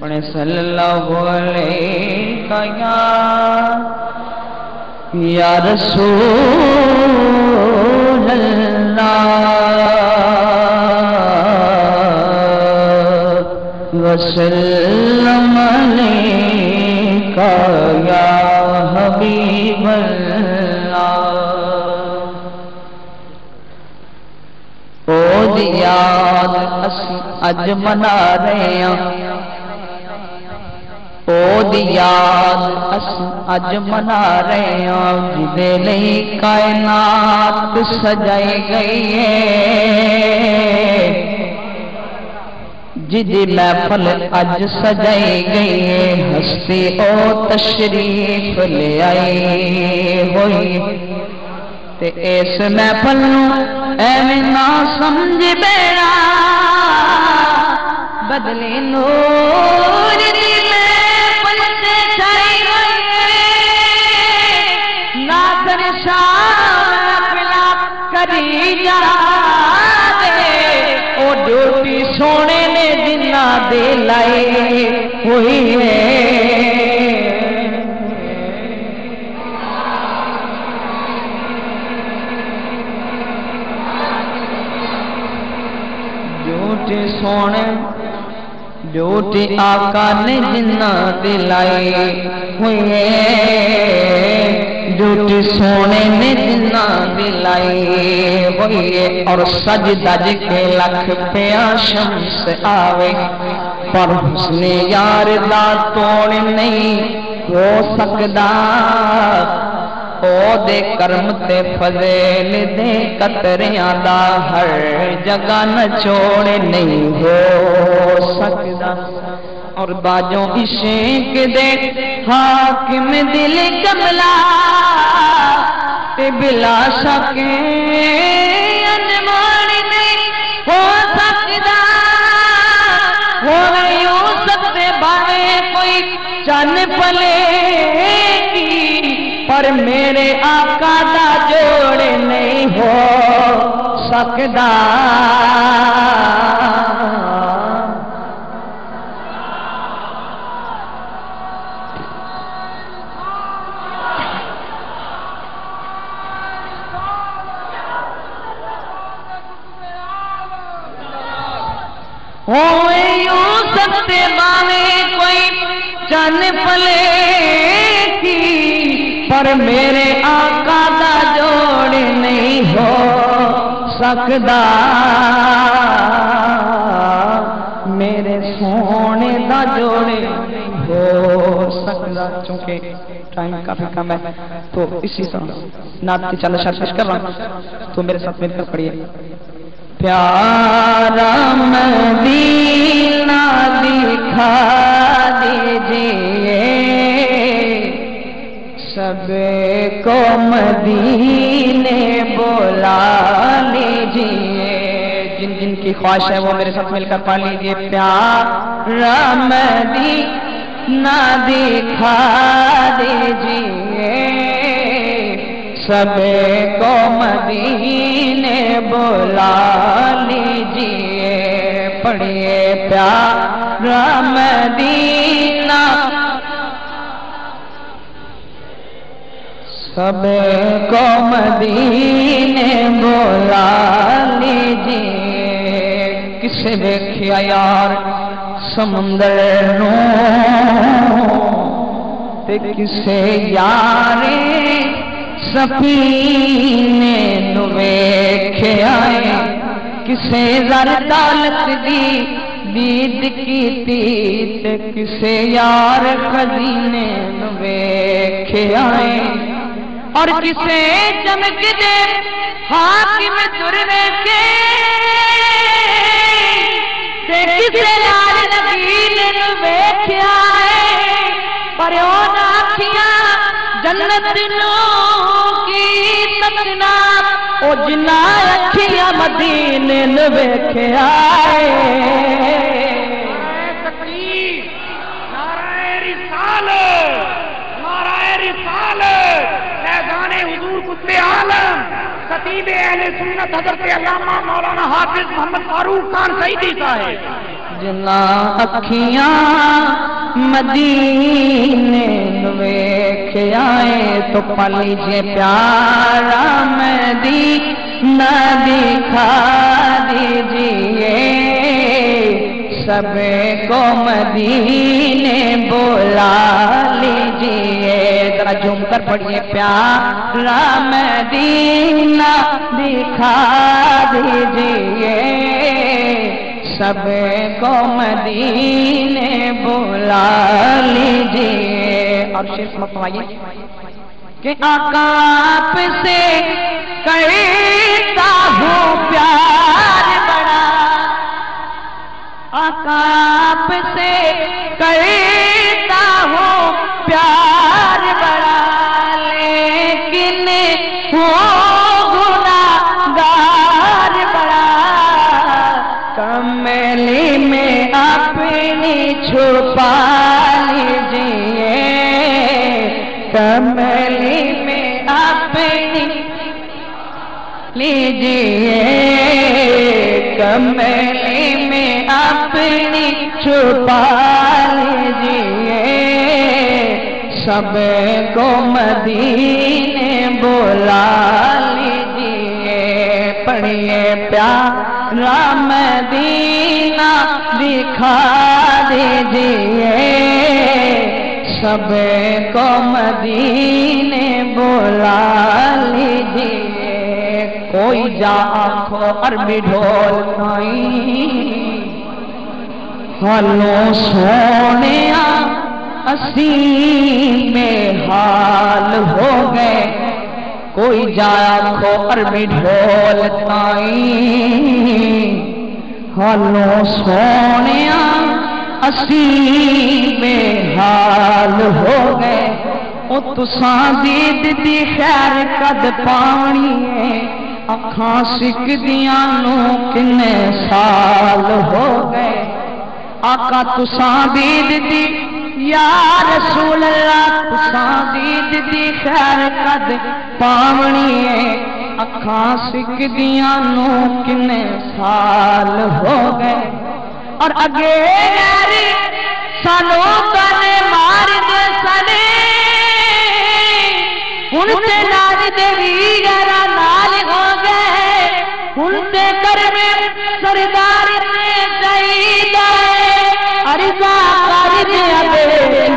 پڑھیں صلی اللہ علیہ یا رسول اللہ وسلم علیکہ یا حبیب اللہ او دی یاد اسی اج منا رہے ہیں او دی یاد اسی اج منا رہے ہیں جدے لئی کائنات سجائی گئی ہے جدی محفل اج سجائی گئی ہے ہستی او تشریف لے آئی ہوئی تے اس محفل نو ایویں نہ سمجھ بیڑا بدلی نور دی محفل تے چھائی ہوئی نہ پریشان پلا کری جا دے او ڈیوٹی سونے نے جنہ دے لائی ہوئی ہے سونے ڈیوٹی آقا نے جنہ دلائی ہوئی ہے ڈیوٹی سونے نے جنہ دلائی ہوئی ہے اور سج دج کے لکھ پیا شمس آوے پر حسن یار دا توڑ نہیں ہو سکدا او دے کرم تے فضیل دے قطریاں دا ہر جگہ نچوڑ نہیں ہو سکدا اور باجوں عشق دے حاکم دل کملا تے بلا شک انمول نہیں ہو سکدا ہو یوسف دے بارے کوئی چن پلے پر میرے آقا دا جوڑ نہیں ہو سکدا ہوئے یوسف تے باوے کوئی چن پلے کی پر میرے آقا دا جوڑ نہیں ہو سکدا میرے سونے دا جوڑ ہو سکدا چونکہ ٹائم کافی کم ہے تو اسی طرح نعت کی چل پیش کر رہا ہوں تو میرے ساتھ مل کر پڑھیے پیارا مدینہ دکھا دیجئے سب کو مدینے بولا لیجئے جن جن کی خواہش ہے وہ میرے ساتھ مل کر پڑھ لیجئے پیارا مدینہ دکھا دیجئے سب کو مدینے بولا لیجئے پڑھیے پیارا مدینہ سب کو مدینے بولا لیجئے کسے دیکھیا یار سمندر نو تے کسے یارے سفینے نو ویکھیا کسے زر دولت دی دید کیتی تے کسے یار خزینے نو ویکھیا اور کسے چمک دے حاکم تر ویکھے تے کسے لال نبیل نو ویکھیا پر اون آکھیاں جنت نو کی تکنا او جنا اکھیاں مدینے نو ویکھیا تکلیف نعرہ رسالت فیضان حضور قطب عالم خطیب اہل سنت حضرت علامہ مولانا حافظ محمد فاروق خان سعیدی صاحب جنا اکھیاں مدینے ویکھ آئے تو پا لیجئے پیارا مدینہ دکھا دیجئے سب کو مدینے بلا لیجئے ذرا جھوم کر پڑھیے پیارا مدینہ دکھا دیجئے سب کو مدینے بلا لیجئے اور شیخ فرمائیے کہ آقا آپ سے کرتا ہوں پیار بڑا آقا آپ سے کرتا ہوں پیار بڑا لیکن وہ گناہگار بڑا کملی میں اپنی چھپا لیجئے کملی میں اپنی لیجئے کملی میں اپنی چھپا لیجئے سب کو مدینے بلا لیجئے پڑھیے پیارا مدینہ دکھا دیجئے سب کو مدینے بلا لیجئے کوئی جا آنکھو عربی ڈھول نہیں ہلو سونیا اسی میں حال ہو گئے کوئی جا آنکھو عربی ڈھول نہیں ہلو سونیا اسی میں حال ہو گئے او تساں دید دی خیر قد پانی ہے اکھاں سکھ دیاں نو کنے سال ہو گئے آقا تساں دید دی یا رسول اللہ تساں دید دی خیر قد پانی ہے اکھاں سکھ دیاں نو کنے سال ہو گئے اور اگے یاری سانو کنے مار دے سنے ان سے نال دے ویرا نال ہو گئے ان سے کرمے سردار نے شہید ہے عرضا کر دیا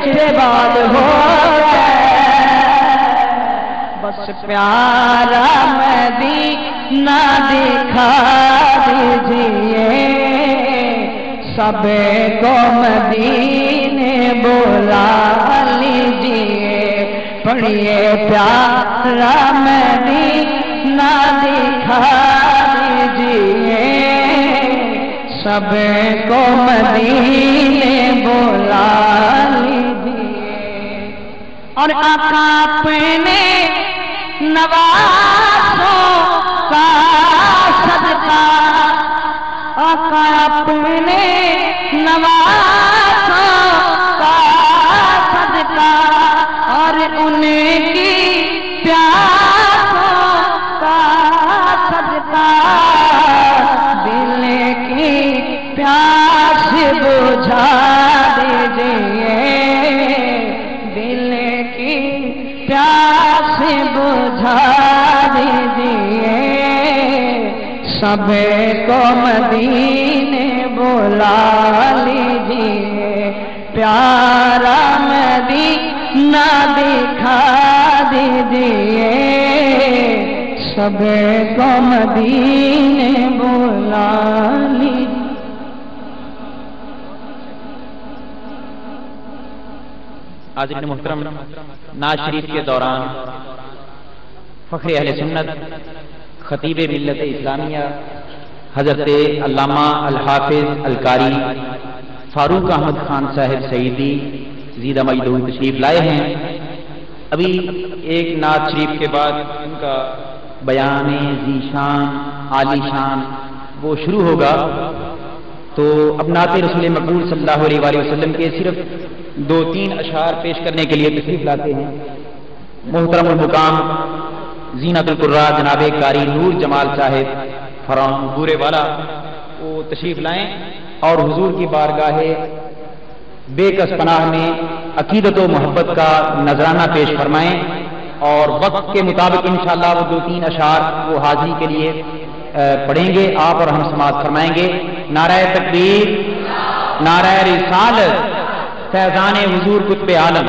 بے بعد ہو گئے بس پیارا مدینہ دکھا دیجئے سب کو مدینے بلا لیجئے پڑھیے پیارا مدینہ دکھا دیجئے سب کو مدینے بلا لیجئے اور آقا اپنے نوازوں کا صدقہ آقا اپنے نوازوں کا صدقہ اور ان کی پیاسوں کا صدقہ دل کی پیاس بجھا دیجئے دل کی پیاس بجھا دیجئے سب کو مدینے بلا لیجئے پیارا مدینہ دکھا دیجئے سب کو مدینے بلا لیجئے حاضرین محترم نعت شریف کے دوران فخر اہل سنت خطیب ملت اسلامیہ حضرت علامہ الحافظ القاری فاروق احمد خان صاحب سعیدی زیدہ مجدود تشریف لائے ہیں ابھی ایک نعت شریف کے بعد ان کا بیان ذیشان عالی شان وہ شروع ہوگا تو اب نعت رسول مقبول صلی اللہ علیہ وآلہ وسلم کے صرف 2-3 اشعار پیش کرنے کے لیے تشریف لاتے ہیں محترم المقام زینت القراء جناب قاری نور جمال صاحب فرام بورے والا وہ تشریف لائیں اور حضور کی بارگاہ بے کس پناہ میں عقیدت و محبت کا نذرانہ پیش فرمائیں، اور وقت کے مطابق انشاءاللہ وہ 2-3 اشعار وہ حاضری کے لیے پڑھیں گے، آپ اور ہم سماعت فرمائیں گے۔ نعرہ تکبیر، نعرہ رسالت، فیضان حضور قطب عالم۔